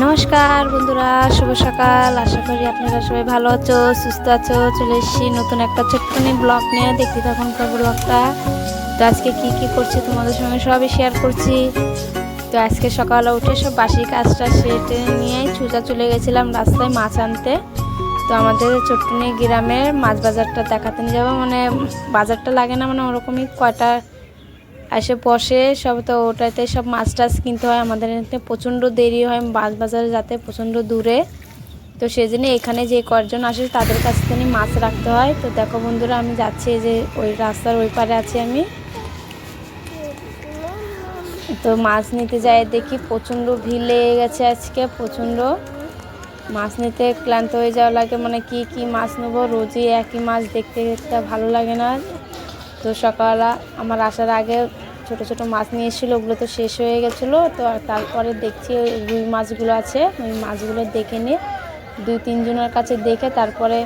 নমস্কার বন্ধুরা, শুভ সকাল। আশা করি আপনারা সবাই ভালো আছো, সুস্থ আছো। চলে এসেছি নতুন একটা ছোট্টনি ব্লগ নিয়ে। দেখতে থাকুন ব্লগটা। তো আজকে কি করছি তোমাদের সঙ্গে সবই শেয়ার করছি। তো আজকে সকালে উঠে সব বাসি কাজটা সেরে নিয়েই ছুটা চলে গেছিলাম রাস্তায় মাছ আনতে। তো আমাদের ছোট্টনি গ্রামের মাছ বাজারটা দেখাতে নিয়ে যাবো, মানে বাজারটা লাগে না, মানে ওরকমই কয়টা এসে বসে সব। তো ওটাতে সব মাছ টাছ কিনতে হয়। আমাদের এখানে প্রচণ্ড দেরি হয় মাছ বাজারে যেতে, প্রচণ্ড দূরে। তো সেই জন্য এখানে যে কয়েকজন আসে তাদের কাছ থেকে মাছ রাখতে হয়। তো দেখো বন্ধুরা, আমি যাচ্ছি যে ওই রাস্তার ওই পারে আছি আমি। তো মাছ নিতে যাই, দেখি প্রচণ্ড ভিড় লেগে গেছে আজকে। প্রচণ্ড মাছ নিতে ক্লান্ত হয়ে যাওয়া লাগে, মানে কি মাছ নেবো, রোজই একই মাছ দেখতে দেখতে ভালো লাগে না। তো সকালবেলা আমার আসার আগে ছোট ছোট মাছ নিয়ে এসেছিলো, ওগুলো তো শেষ হয়ে গেছিলো। তো তারপরে দেখছি ওই রুই মাছগুলো আছে, ওই মাছগুলো দেখে নিয়ে 2-3 জনের কাছে দেখে তারপরে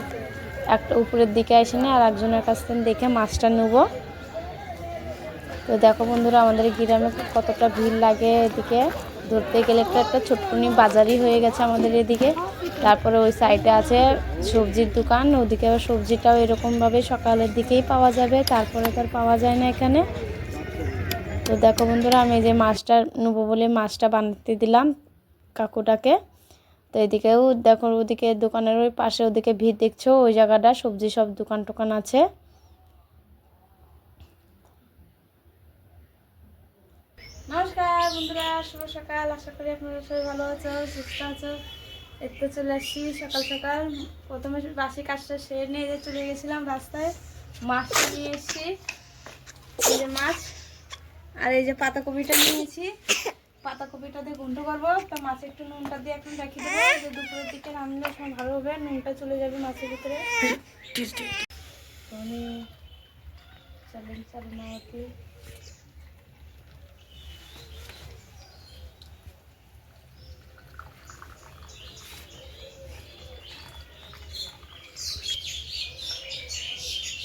একটা উপরের দিকে এসে নিয়ে আর একজনের কাছ থেকে দেখে মাছটা নেব। তো দেখো বন্ধুরা, আমাদের গ্রামে কতটা ভিড় লাগে। এদিকে ধরতে গেলে একটা ছোট্টনি বাজারই হয়ে গেছে আমাদের এদিকে। তারপরে ওই সাইডে আছে সবজির দোকান, ওদিকে সবজিটাও এরকমভাবে সকালের দিকেই পাওয়া যাবে, তারপরে তো আর পাওয়া যায় না এখানে। তো দেখো বন্ধুরা, আমি যে মাছটা নেবো বলে মাছটা বানাতে দিলাম কাকুটাকে। তো এদিকেও দেখো, ওদিকে দোকানের ওই পাশে ওদিকে ভিড় দেখছো, ওই জায়গাটা সবজি সব দোকান টোকান আছে। নমস্কার বন্ধুরা, শুভ সকাল। আশা করি আপনারা সবাই ভালো আছো, সুস্থ আছো। একটু চলে আসছি সকাল সকাল। প্রথমে বাসি কাজটা সেরে নিয়ে চলে গেছিলাম রাস্তায়, মাছটা নিয়ে এসেছি। এই যে মাছ, আর এই যে পাতাকপিটা নিয়েছি। পাতাকপিটা দিয়ে ঘন্ট করবো। তা মাছে একটু নুনটা দিয়ে এখন রাখি দেবো, যে দুপুরের দিকে রান্নার সময় ভালো হবে, নুনটা চলে যাবে মাছের ভিতরে। আমি চালু নামাতে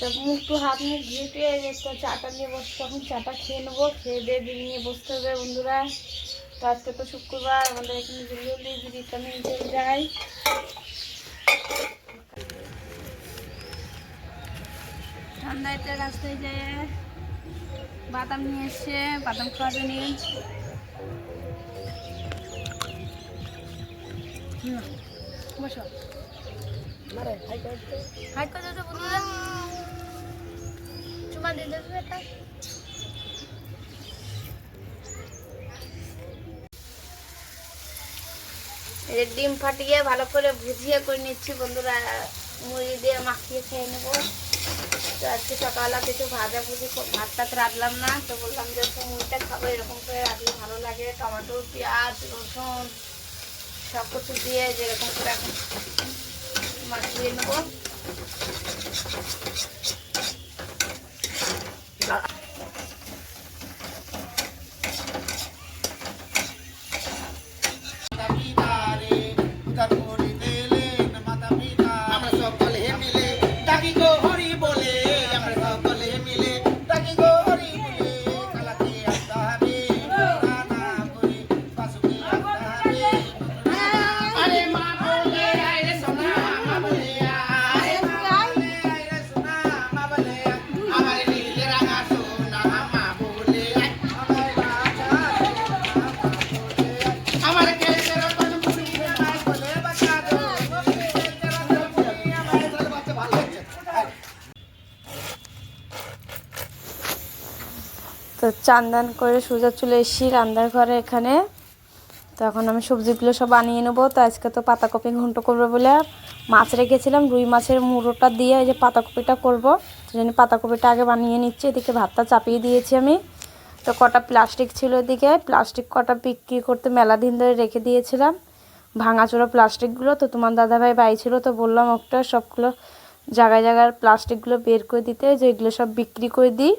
তো একটু হাত মুখ ধুয়ে চাটা নিয়ে বসে, তখন চাটা খেয়ে নেবো। খেয়ে দিয়ে বিড়ি নিয়ে বসতে হবে বন্ধুরা। তো আজকে তো শুক্রবার, আমাদের এখানে বিড়িটা নিয়ে যাই। ঠান্ডাতে রাস্তায় যেয়ে বাদাম নিয়ে এসছে, বাদাম খাওয়া জানি। বসো হাই করে দাও বন্ধুরা, চুমা দিয়ে দেবে একটা। এই ডিম ফাটিয়ে ভালো করে ভুজিয়ে করে নিচ্ছি বন্ধুরা, মুড়ি দিয়ে মাখিয়ে খেয়ে নেবো। তো আজকে সকালে কিছু ভাজাভুজি ভাত টাত রাখলাম না, তো বললাম যে মুড়িটা খাবো, এরকম করে রাখলে ভালো লাগে। টমেটো, পেঁয়াজ, রসুন সব কিছু দিয়ে যেরকম করে এখন মাখিয়ে নেবো। তো চান করে সোজা চলে এসেছি রান্নার ঘরে এখানে। তো এখন আমি সবজিগুলো সব বানিয়ে নেবো। তো আজকে তো পাতাকপি ঘন্ট করবো বলে মাছ রেখেছিলাম, রুই মাছের মুড়োটা দিয়ে এই যে পাতাকপিটা করবো, সেই জন্য পাতাকপিটা আগে বানিয়ে নিচ্ছি। এদিকে ভাতটা চাপিয়ে দিয়েছি আমি। তো কটা প্লাস্টিক ছিল, এদিকে প্লাস্টিক কটা বিক্রি করতে মেলা দিন ধরে রেখে দিয়েছিলাম, ভাঙাচোরা প্লাস্টিকগুলো। তো তোমার দাদাভাই বাই ছিল, তো বললাম একটা সবগুলো জায়গায় জায়গায় প্লাস্টিকগুলো বের করে দিতে, যে এগুলো সব বিক্রি করে দিই।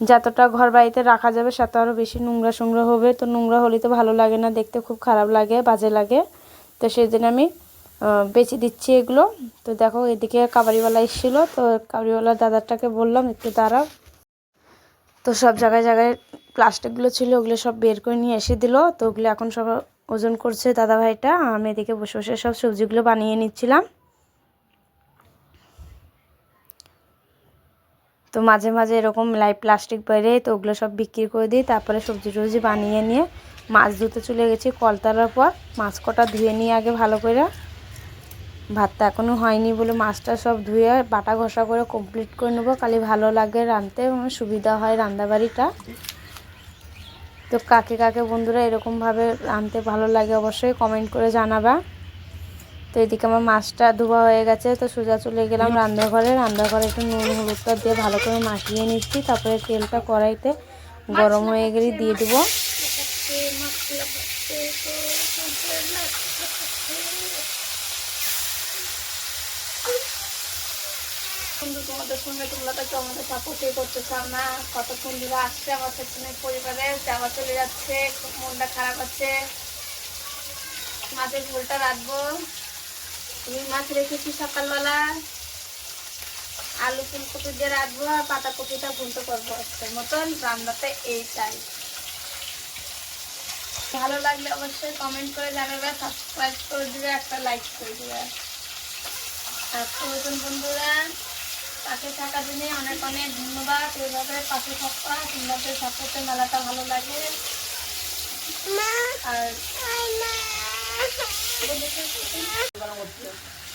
যতটা ঘর বাড়িতে রাখা যাবে সেটা আরও বেশি নোংরা সোংরা হবে। তো নোংরা হলে তো ভালো লাগে না, দেখতে খুব খারাপ লাগে, বাজে লাগে। তো সেই জন্য আমি বেছে দিচ্ছি এগুলো। তো দেখো এদিকে কাবাড়িওয়ালা এসেছিলো, তো কাবাড়িওয়ালার দাদাটাকে বললাম একটু দাঁড়াও। তো সব জায়গায় জায়গায় প্লাস্টিকগুলো ছিল, ওগুলো সব বের করে নিয়ে এসে দিল। তো ওগুলো এখন সব ওজন করছে দাদা ভাইটা, আমি এদিকে বসে বসে সব সবজিগুলো বানিয়ে নিচ্ছিলাম। তো মাঝে মাঝে এরকম প্লাস্টিক বাইরে, তো ওগুলো সব বিক্রি করে দিই। তারপরে সবজি টবজি বানিয়ে নিয়ে মাছ ধুতে চলে গেছি কলতার পর। মাছ কটা ধুয়ে নিয়ে আগে ভালো করে, ভাতটা এখনও হয়নি বলে মাছটা সব ধুয়ে বাটা ঘষা করে কমপ্লিট করে নেবো। খালি ভালো লাগে রাঁধতে, সুবিধা হয় রান্নাবাড়িটা। তো কাকে কাকে বন্ধুরা এরকমভাবে রাঁধতে ভালো লাগে অবশ্যই কমেন্ট করে জানাবা। তো এদিকে আমার মাছটা ধোয়া হয়ে গেছে, তো সোজা চলে গেলাম রান্নাঘরে। রান্নাঘরে একটু নুন হলুদটা দিয়ে ভালো করে মাখিয়ে নিচ্ছি। তারপরে তেলটা কড়াইতে গরম হয়ে গেলে দিয়ে দেবো। তোমাদের সঙ্গে তোমরা তো আমাদের সাপোর্টই করতে চাও না। কতক্ষণ ধরে আসছে আমার পেছনে পরিবারে, যাওয়া চলে যাচ্ছে, খুব মনটা খারাপ আছে। মাছের ঝোলটা রাখবো, তুমি মাছ রেখেছি সকালবেলা, আলু ফুলকপি দিয়ে রাখবো আর পাতাকপিটা ভুনতে করবো। আজকের মতন রান্নাতে এই চাই। ভালো লাগলে অবশ্যই কমেন্ট করে জানাবে, সাবস্ক্রাইব করে দিবে, একটা লাইক করে দিবে। আর প্রয়োজন বন্ধুরা পাশে থাকার জন্য অনেক অনেক ধন্যবাদ। এইভাবে পাশে থাকবা, তোমাদের সাপোর্টে মেলাটা ভালো লাগে। আর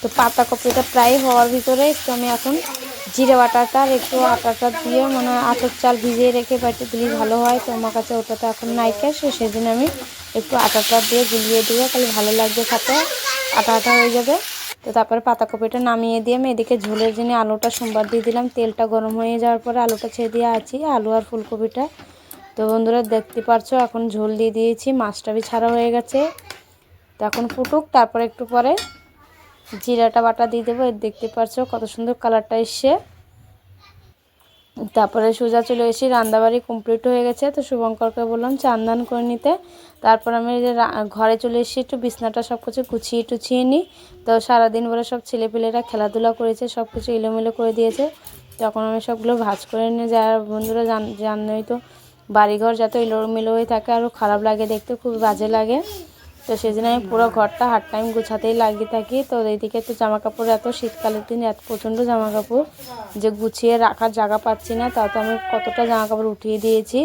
তো পাতাকপিটা প্রায় হওয়ার ভিতরে একটু আমি এখন জিরে বাটাটা আর একটু আটাটা দিয়ে, মানে আটার চাল ভিজিয়ে রেখে বাটি দিলেই ভালো হয়। তো আমার কাছে ওটা তো এখন নাইকা, সেদিন আমি একটু আটাটা দিয়ে গুলিয়ে দিব, তাহলে ভালো লাগবে খেতে, আটা আটা হয়ে যাবে। তো তারপরে পাতাকপিটা নামিয়ে দিয়ে আমি এদিকে ঝোলের জন্য আলুটা সোমবার দিয়ে দিলাম। তেলটা গরম হয়ে যাওয়ার পরে আলুটা ছেড়ে দিয়ে আছি, আলু আর ফুলকপিটা। তো বন্ধুরা দেখতে পারছো এখন ঝোল দিয়ে দিয়েছি, মাছটা বি ছাড়া হয়ে গেছে। তো এখন ফুটুক, তারপরে একটু পরে জিরাটা বাটা দিয়ে দেবো। দেখতে পারছো কত সুন্দর কালারটা এসছে। তারপরে সোজা চলে এসে রান্নাবাড়ি কমপ্লিট হয়ে গেছে। তো শুভঙ্করকে বললাম চান দান করে নিতে। তারপর আমি ঘরে চলে এসেছি, একটু বিছনাটা সব কিছু গুছিয়ে টুছিয়ে নিই। তো সারাদিন বলে সব ছেলেপেলেরা খেলাধুলা করেছে, সব কিছু এলোমেলো করে দিয়েছে। তখন আমি সবগুলো ভাঁজ করে নিয়ে, যারা বন্ধুরা জানোই তো বাড়িঘর যত এলোমেলো হয়ে থাকে আরও খারাপ লাগে দেখতে, খুব বাজে লাগে। তো সেই জন্য আমি পুরো ঘরটা হার টাইম গুছাতেই লাগিয়ে থাকি। তো এইদিকে তো জামা কাপড়, এত শীতকালের দিন এত প্রচণ্ড জামা কাপড় যে গুছিয়ে রাখার জায়গা পাচ্ছি না। তাও তো আমি কতটা জামা কাপড় উঠিয়ে দিয়েছি,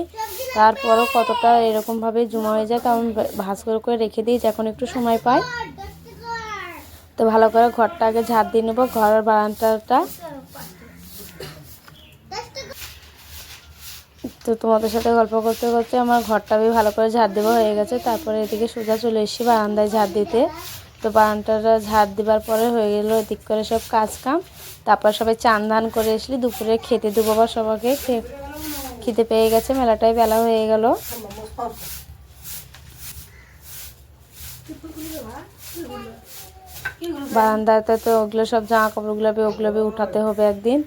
তারপরও কতটা এরকমভাবে জমা হয়ে যায়। তো আমি ভাঁজ করে রেখে দিই যখন একটু সময় পাই। তো ভালো করে ঘরটা আগে ঝাড় দিয়ে নেবো, ঘরের বারান্দাটা। তো তোমাদের সাথে গল্প করতে করতে আমার ঘরটা বি ভালো করে ঝাড় দেওয়া হয়ে গেছে। তারপরে এদিকে সোজা চলে এসেছি বারান্দায় ঝাড় দিতে। তো বারান্দাটা ঝাড় দেওয়ার পরে হয়ে গেলো এদিক করে সব কাজ কাম। তারপর সবাই চান ধান করে আসলি, দুপুরে খেতে দেবো বা সবাইকে খেতে পেয়ে গেছে, মেলাটাই বেলা হয়ে গেল। বারান্দাতে তো ওগুলো সব জামা কাপড়গুলো উঠাতে হবে একদিন।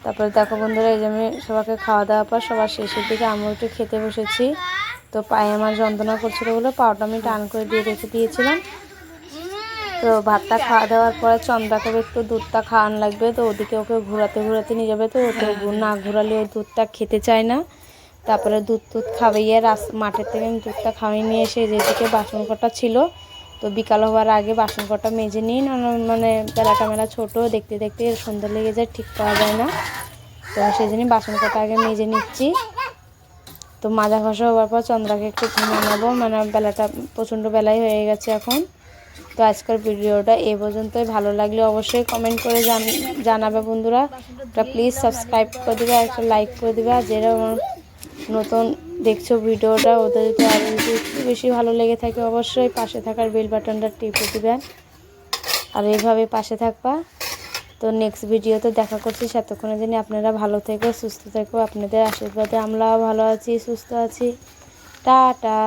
তারপরে দেখো বন্ধুরা, এই যে আমি সবাইকে খাওয়া দাওয়ার পর সবার শেষের দিকে আমি একটু খেতে বসেছি। তো পায়ে আমার যন্ত্রণা করছিলো বলে পাওটা আমি টান করে দিয়ে রেখে দিয়েছিলাম। তো ভাতটা খাওয়া দাওয়ার পরে চন্দ্রাকে একটু দুধটা খাওয়ানো লাগবে। তো ওদিকে ওকে ঘোরাতে নিয়ে যাবে, তো ওকে না ঘোরালে ওই দুধটা খেতে চায় না। তারপরে দুধ খাওয়াইয়ে মাঠের থেকে আমি দুধটা খাওয়াই নিয়ে এসে যেদিকে বাসন কটা ছিল, তো বিকাল হওয়ার আগে বাসন কটা মেজে নিই। মানে বেলাটা মেলা ছোটো, দেখতে দেখতে সন্ধ্যা লেগে যায়, ঠিক পাওয়া যায় না। তো সেই জন্য বাসন কটা আগে মেজে নিচ্ছি। তো মাজা ঘষা হওয়ার পর চন্দ্রাকে একটু ঘুমাবো, মানে বেলাটা প্রচণ্ড বেলাই হয়ে গেছে এখন। তো আজকের ভিডিওটা এই পর্যন্তই। ভালো লাগলে অবশ্যই কমেন্ট করে জানাবে বন্ধুরা। একটা প্লিজ সাবস্ক্রাইব করে দেবে, একটা লাইক করে দেবে। আর যারা নতুন দেখছো ভিডিওটা, ওদের যদি আরও যদি একটু বেশি ভালো লেগে থাকে অবশ্যই পাশে থাকার বেল বাটনটা টিপে দেবেন, আর এইভাবে পাশে থাকবা। তো নেক্সট ভিডিওতে দেখা করছি, ততক্ষণের জন্য আপনারা ভালো থেকো, সুস্থ থেকো। আপনাদের আশীর্বাদে আমরাও ভালো আছি, সুস্থ আছি। টাটা।